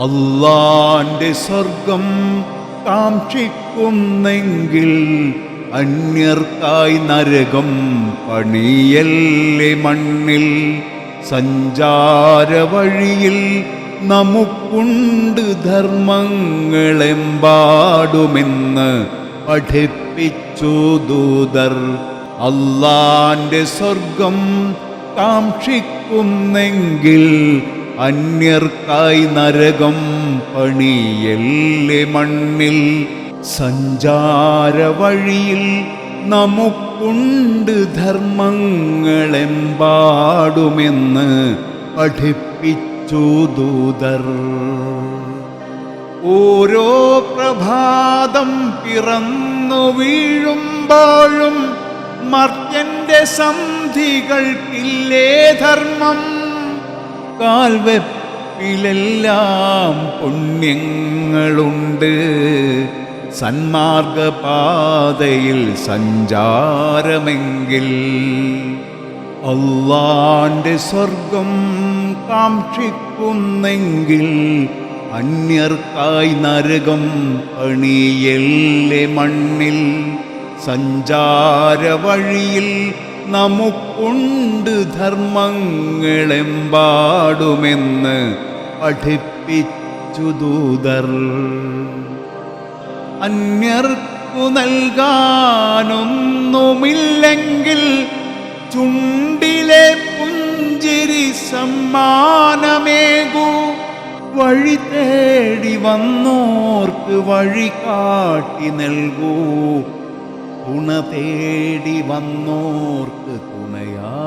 അല്ലാന്റെ സ്വർഗം കാക്ഷിക്കുന്നെങ്കിൽ അന്യർക്കായി നരകം പണിയല്ലേ മണ്ണിൽ. സഞ്ചാര വഴിയിൽ നമുക്കുണ്ട് ധർമ്മങ്ങളെമ്പാടുമെന്ന് പഠിപ്പിച്ചു ദൂതർ. അല്ലാന്റെ സ്വർഗം കാക്ഷിക്കുന്നെങ്കിൽ അന്യർക്കായി നരകം പണിയല്ലേ മണ്ണിൽ. സഞ്ചാര വഴിയിൽ നമുക്കുണ്ട് ധർമ്മങ്ങളെമ്പാടുമെന്ന് പഠിപ്പിച്ചു ദൂതർ. ഓരോ പ്രഭാതം പിറന്നു വീഴുമ്പോഴും മർത്യന്റെ സന്ധികൾക്കില്ലേ ധർമ്മം. കാൽവെപ്പിലെല്ലാം പുണ്യങ്ങളുണ്ട്, സന്മാർഗപാതയിൽ സഞ്ചാരമെങ്കിൽ. അല്ലാന്റെ സ്വർഗം കാക്ഷിക്കുന്നെങ്കിൽ അന്യർക്കായി നരകം പണിയല്ലേ മണ്ണിൽ. സഞ്ചാര വഴിയിൽ നമുക്കുണ്ട് ധർമ്മങ്ങളെമ്പാടുമെന്ന് പഠിപ്പിച്ചു ദൂതർ. അന്യർക്കു നൽകാനൊന്നുമില്ലെങ്കിൽ ചുണ്ടിലെ പുഞ്ചിരി സമ്മാനമേകൂ. വഴി തേടി വന്നോർക്ക് വഴി കാട്ടി നൽകൂ. തുണ തേടി വന്നോർക്ക് തുണയാ